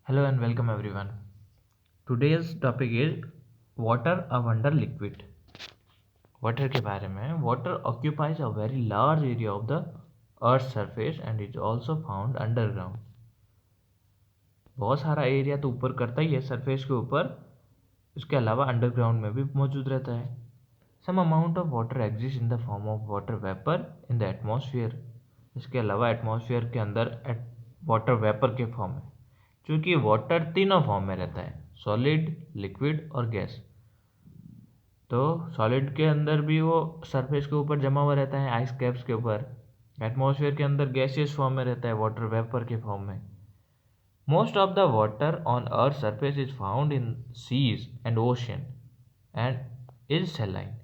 Hello and welcome everyone. Today's topic is water a wonder liquid. Water के बारे में water occupies a very large area of the earth's surface and is also found underground. बहुत सारा area तो ऊपर करता ही है surface के ऊपर, उसके अलावा अंडरग्राउंड में भी मौजूद रहता है. Some amount of water exist in the form of water vapour in the atmosphere. इसके अलावा एटमॉस्फेयर के अंदर वाटर वेपर के फॉर्म में, क्योंकि वाटर तीनों फॉर्म में रहता है, सॉलिड, लिक्विड और गैस. तो सॉलिड के अंदर भी वो सरफेस के ऊपर जमा हुआ रहता है आइस कैप्स के ऊपर. एटमॉस्फेयर के अंदर गैसियस फॉर्म में रहता है, वाटर वेपर के फॉर्म में. Most of the water on earth surface is found in seas and ocean and is सेलाइन.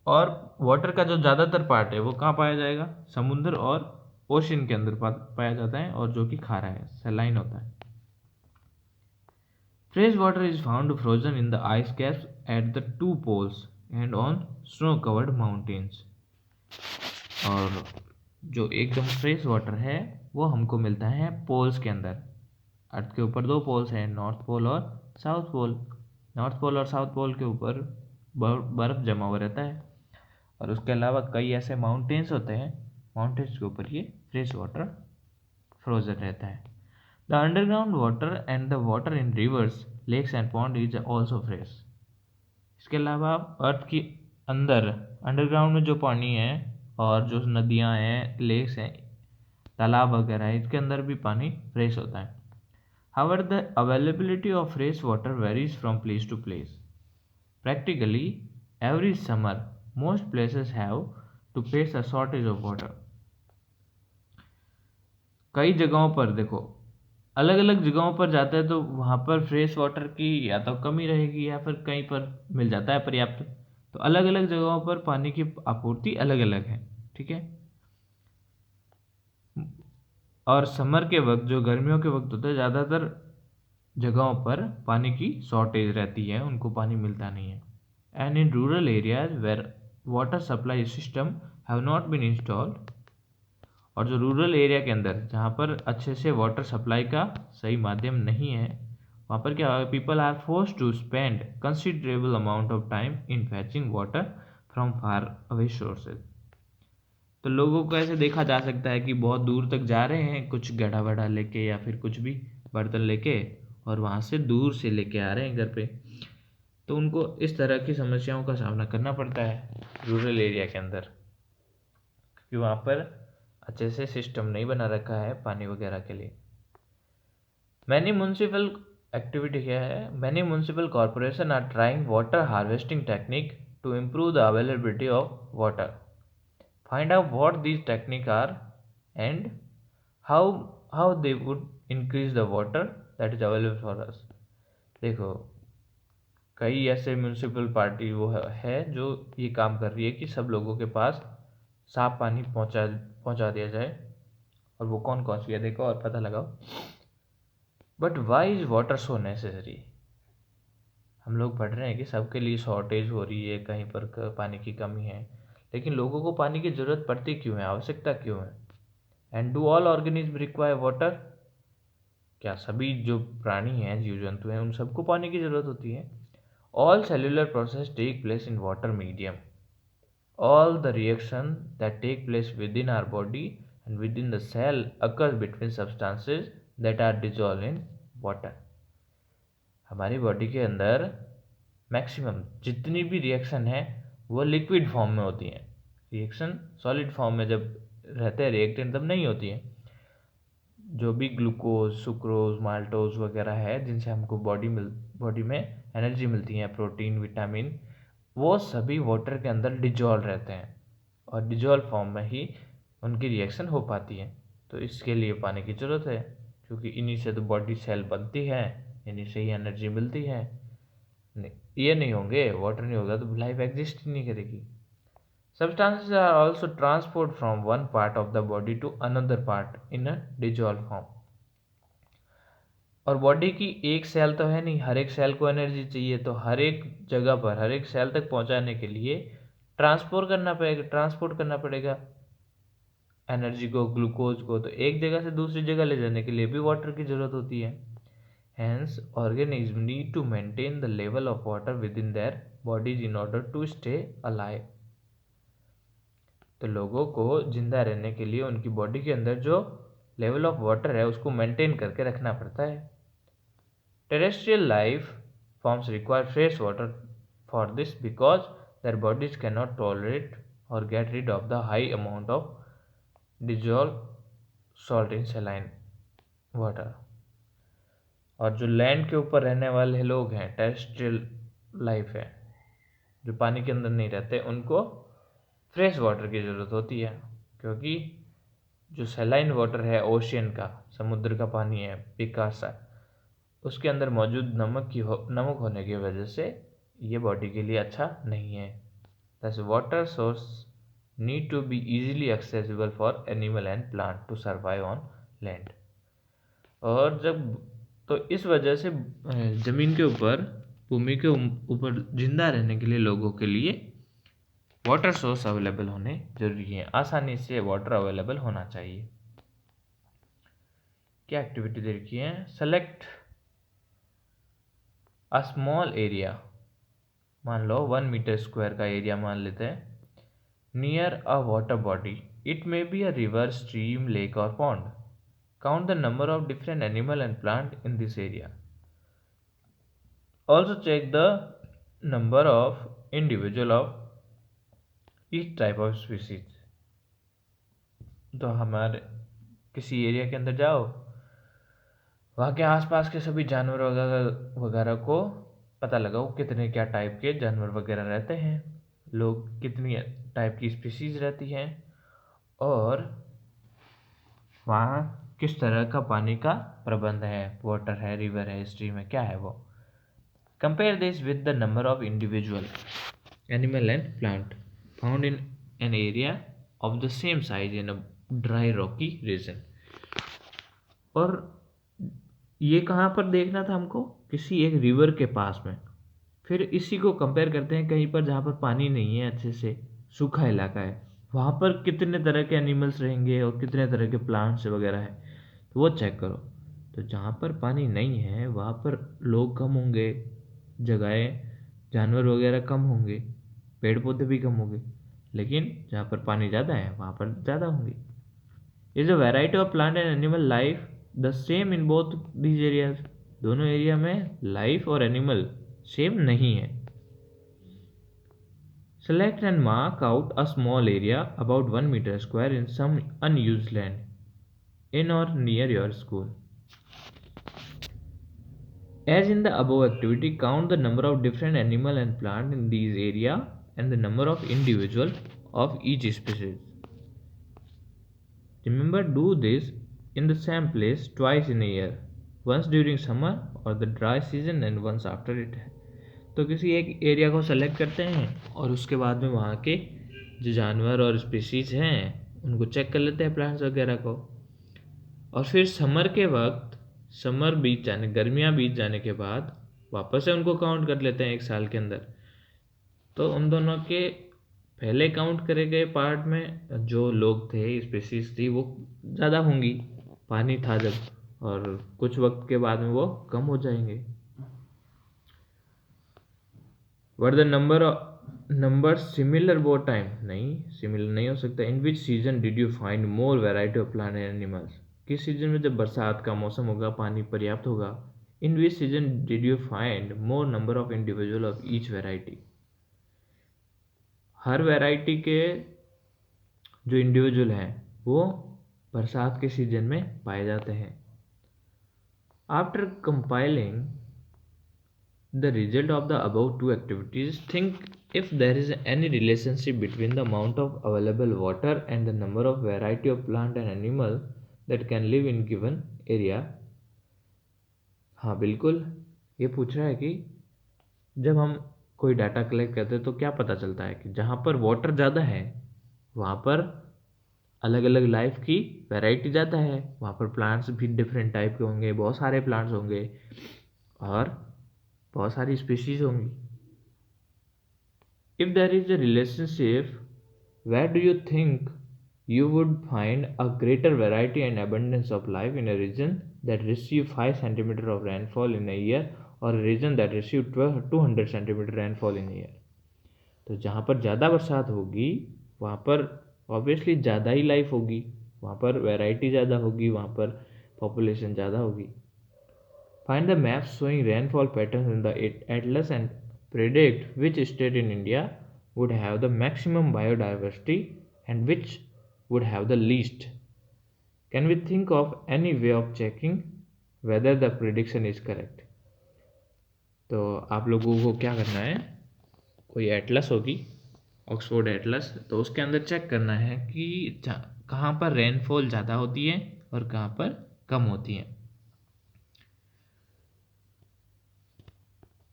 और वाटर का जो ज़्यादातर पार्ट है वो कहाँ पाया जाएगा? समुद्र और ओशन के अंदर पाया जाता है, और जो कि खारा है, सेलाइन होता है. Fresh water is found frozen in the ice caps at the two poles and on snow-covered mountains. और जो एकदम फ्रेश वाटर है वो हमको मिलता है पोल्स के अंदर. अर्थ के ऊपर दो पोल्स हैं, नॉर्थ पोल और साउथ पोल. नॉर्थ पोल और साउथ पोल के ऊपर बर्फ़ जमा हुआ रहता है, और उसके अलावा कई ऐसे माउंटेन्स होते हैं, माउंटेन्स के ऊपर ये फ्रेश वाटर फ्रोजन रहता है. The underground water and the water in rivers, lakes and pond is also fresh. इसके अलावा अर्थ की अंदर अंडरग्राउंड में जो पानी है और जो नदियाँ हैं, लेक्स हैं, तालाब वगैरह है, इसके अंदर भी पानी फ्रेश होता है. However, the availability of fresh water varies from place to place. Practically every summer, most places have to face a shortage of water. कई जगहों पर देखो, अलग अलग जगहों पर जाते हैं तो वहाँ पर फ्रेश वाटर की या तो कमी रहेगी या फिर कहीं पर मिल जाता है पर्याप्त. तो अलग अलग जगहों पर पानी की आपूर्ति अलग अलग है, ठीक है. और समर के वक्त, जो गर्मियों के वक्त होता है, ज़्यादातर जगहों पर पानी की शॉर्टेज रहती है, उनको पानी मिलता नहीं है. And in rural areas where water supply system have not been installed. और जो रूरल एरिया के अंदर जहाँ पर अच्छे से वाटर सप्लाई का सही माध्यम नहीं है, वहाँ पर क्या होगा? People are force to spend considerable amount of time in fetching water from far away sources. तो लोगों को ऐसे देखा जा सकता है कि बहुत दूर तक जा रहे हैं कुछ गड्ढा वड्ढा लेके या फिर कुछ भी बर्तन लेके, और वहाँ से दूर से लेके आ रहे हैं घर पे. तो उनको इस तरह की समस्याओं का सामना करना पड़ता है रूरल एरिया के अंदर, क्योंकि वहाँ पर अच्छे से सिस्टम नहीं बना रखा है पानी वगैरह के लिए. मैनी म्यूनसिपल एक्टिविटी क्या है? Many municipal corporation are trying water harvesting technique to improve the availability of water. Find out what these techniques are and how they would increase the water that is available for us. देखो, कई ऐसे municipal party वो है जो ये काम कर रही है कि सब लोगों के पास साफ पानी पहुंचा दिया जाए. और वो कौन कौन सी है देखो और पता लगाओ. But why is water so necessary? हम लोग पढ़ रहे हैं कि सबके लिए शॉर्टेज हो रही है, कहीं पर पानी की कमी है, लेकिन लोगों को पानी की ज़रूरत पड़ती क्यों है, आवश्यकता क्यों है? And do all organism require water? क्या सभी जो प्राणी हैं, जीव जंतु हैं, उन सबको पानी की ज़रूरत होती है? All cellular process take place in water medium. All the reaction that take place with in our body and with in the cell occur between substances that are dissolve in water. हमारी body के अंदर maximum जितनी भी reaction है वो liquid form में होती हैं. रिएक्शन सॉलिड फॉर्म में जब रहते हैं रिएक्टेंट तब नहीं होती है. जो भी ग्लूकोज, सुक्रोज, माल्टोज वगैरह है जिनसे हमको बॉडी में एनर्जी मिलती है, प्रोटीन, विटामिन, वो सभी वाटर के अंदर डिजॉल्व रहते हैं, और डिजॉल्व फॉर्म में ही उनकी रिएक्शन हो पाती है. तो इसके लिए पानी की ज़रूरत है, क्योंकि इन्हीं से तो बॉडी सेल बनती है, इन्हीं से ही एनर्जी मिलती है. ये नहीं होंगे, वाटर नहीं होगा तो लाइफ एग्जिस्ट ही नहीं करेगी. Substances are also transported from one part of the body to another part in a dissolved form. और बॉडी की एक सेल तो है नहीं, हर एक सेल को एनर्जी चाहिए, तो हर एक जगह पर हर एक सेल तक पहुंचाने के लिए ट्रांसपोर्ट करना पड़ेगा. एनर्जी को, ग्लूकोज को, तो एक जगह से दूसरी जगह ले जाने के लिए भी वाटर की ज़रूरत होती है। Hence organism need to maintain the level of water with in their bodies in order to stay alive. तो लोगों को जिंदा रहने के लिए उनकी बॉडी के अंदर जो लेवल ऑफ वाटर है उसको मेंटेन करके रखना पड़ता है। Terrestrial life forms require fresh water for this because their bodies can not tolerate or get rid of the high amount of dissolve salt in saline water. और जो land के ऊपर रहने वाले लोग हैं, टेरेस्ट्रियल लाइफ है, जो पानी के अंदर नहीं रहते, उनको फ्रेश वाटर की ज़रूरत होती है, क्योंकि जो सैलाइन वाटर है ओशियन का, समुद्र का पानी है, पिकासा, उसके अंदर मौजूद नमक होने की वजह से ये बॉडी के लिए अच्छा नहीं है। Thus water source need to be easily accessible for animal and plant to survive on land. और जब तो इस वजह से ज़मीन के ऊपर, भूमि के ऊपर जिंदा रहने के लिए लोगों के लिए वाटर सोर्स अवेलेबल होने जरूरी है, आसानी से वाटर अवेलेबल होना चाहिए। क्या एक्टिविटी दे रखी है? सेलेक्ट अ स्मॉल एरिया, मान लो 1 मीटर स्क्वायर का एरिया मान लेते हैं, near a water body, it may be a river, stream, lake or pond. Count the number of different animal and plant in this area. Also check the number of individual of each type of species. तो हमारे किसी area के अंदर जाओ, वहाँ के आसपास के सभी जानवर वगैरह को पता लगाओ कितने क्या टाइप के जानवर वगैरह रहते हैं, लोग कितनी टाइप की स्पीसीज रहती हैं, और वहाँ किस तरह का पानी का प्रबंध है, वाटर है, रिवर है, स्ट्रीम है, क्या है वो। Compare this with the number of individual animal and plant found in an area of the same size in a dry rocky region. और ये कहाँ पर देखना था हमको? किसी एक रिवर के पास में। फिर इसी को कंपेयर करते हैं कहीं पर जहाँ पर पानी नहीं है, अच्छे से सूखा इलाका है, वहाँ पर कितने तरह के एनिमल्स रहेंगे और कितने तरह के प्लांट्स वगैरह है, तो वो चेक करो। तो जहाँ पर पानी नहीं है वहाँ पर लोग कम होंगे, जगहें, जानवर वगैरह कम होंगे, पेड़ पौधे भी कम होंगे। लेकिन जहाँ पर पानी ज़्यादा है वहाँ पर ज़्यादा होंगे। Is a variety of plant and animal life the same in both these areas. दोनों एरिया में लाइफ और एनिमल सेम नहीं है। Select and mark out a small area about 1 meter square in some unused land in or near your school. As in the above activity, count the number of different animal and plant in these area and the number of individual of each species. Remember, do this in the same place twice in a year, once during summer or the dry season and once after it. तो किसी एक area को select करते हैं और उसके बाद में वहाँ के जो जानवर और स्पीसीज हैं उनको चेक कर लेते हैं, प्लांट्स वगैरह को। और फिर समर के वक्त, समर बीत जाने, गर्मियाँ बीत जाने के बाद वापस से उनको काउंट कर लेते हैं एक साल के अंदर। तो उन दोनों के पहले काउंट करे गए पार्ट में जो लोग थे, स्पीसीज थी, वो ज़्यादा होंगी, पानी था जब, और कुछ वक्त के बाद में वो कम हो जाएंगे। Were the number similar both time? नहीं, सिमिलर नहीं हो सकता। In which season did you find more variety of plant and animals? किस सीजन में? जब बरसात का मौसम होगा, पानी पर्याप्त होगा। In which season did you find more number of individual of each variety? हर वेराइटी के जो इंडिविजुअल हैं वो बरसात के सीजन में पाए जाते हैं। After compiling the result of the above two activities, think if there is any relationship between the amount of available water and the number of variety of plant and animal that can live in given area. हाँ बिल्कुल, ये पूछ रहा है कि जब हम कोई डाटा कलेक्ट करते हैं तो क्या पता चलता है कि जहाँ पर वाटर ज़्यादा है वहाँ पर अलग अलग लाइफ की वैरायटी ज़्यादा है, वहाँ पर प्लांट्स भी डिफरेंट टाइप के होंगे, बहुत सारे प्लांट्स होंगे और बहुत सारी स्पीशीज होंगी। If there is a relationship, where do you think you would find a greater variety and abundance of life in a region that receive 5 centimeter of rainfall in a year or a region that receive 200 centimeter rainfall in a year. तो जहाँ पर ज़्यादा बरसात होगी वहाँ पर obviously ज़्यादा ही life होगी, वहाँ पर वैरायटी ज़्यादा होगी, वहाँ पर पॉपुलेशन ज़्यादा होगी. Find the maps showing rainfall patterns in the atlas and predict which state in India would have the maximum biodiversity and which would have the least. Can we think of any way of checking whether the prediction is correct? तो आप लोगों को क्या करना है, कोई Atlas होगी, Oxford Atlas, तो उसके अंदर चेक करना है कि कहाँ पर रेनफॉल ज़्यादा होती है और कहाँ पर कम होती है.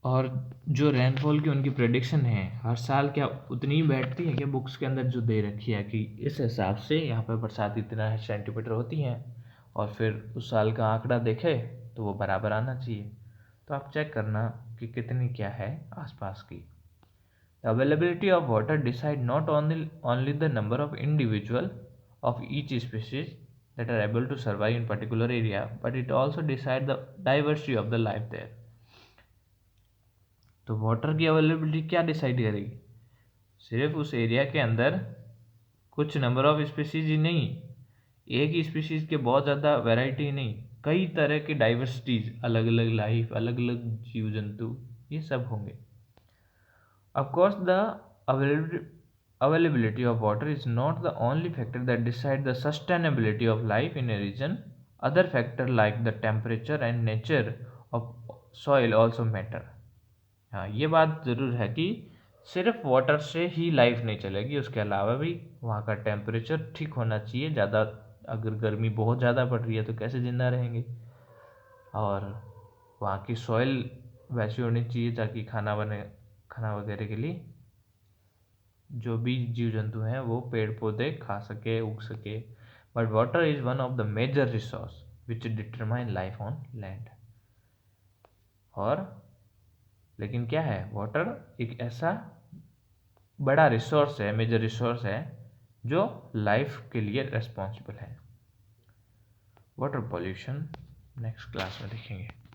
और जो रेनफॉल की उनकी प्रेडिक्शन है हर साल क्या उतनी ही बैठती है कि बुक्स के अंदर जो दे रखी है कि इस हिसाब से यहाँ पर बरसात इतना सेंटीमीटर होती है और फिर उस साल का आंकड़ा देखे तो वो बराबर आना चाहिए. तो आप चेक करना कि कितनी क्या है आसपास की. Availability of water decide not only the number of individual of each species that are able to survive in particular area but it also decide the diversity of the life there. तो water की availability क्या decide करेगी, सिर्फ उस area के अंदर कुछ number of species ही नहीं, एक ही स्पीसीज के बहुत ज़्यादा वैरायटी नहीं, कई तरह की डाइवर्सिटीज, अलग अलग लाइफ, अलग अलग जीव जंतु, ये सब होंगे. Of course the availability of water is not the only factor that decide the sustainability of life in a region. Other factor like the temperature and nature of soil also matter. हाँ, ये बात ज़रूर है कि सिर्फ water से ही life नहीं चलेगी, उसके अलावा भी वहाँ का टेम्परेचर ठीक होना चाहिए. ज़्यादा अगर गर्मी बहुत ज़्यादा पड़ रही है तो कैसे ज़िंदा रहेंगे, और वहाँ की सॉइल वैसी होनी चाहिए ताकि खाना वगैरह के लिए जो भी जीव जंतु हैं वो पेड़ पौधे खा सके, उग सके. But water is one of the major resource which determine life on land. और लेकिन क्या है, वाटर एक ऐसा बड़ा रिसोर्स है, मेजर रिसोर्स है जो लाइफ के लिए रेस्पॉन्सिबल है. वाटर पॉल्यूशन नेक्स्ट क्लास में देखेंगे.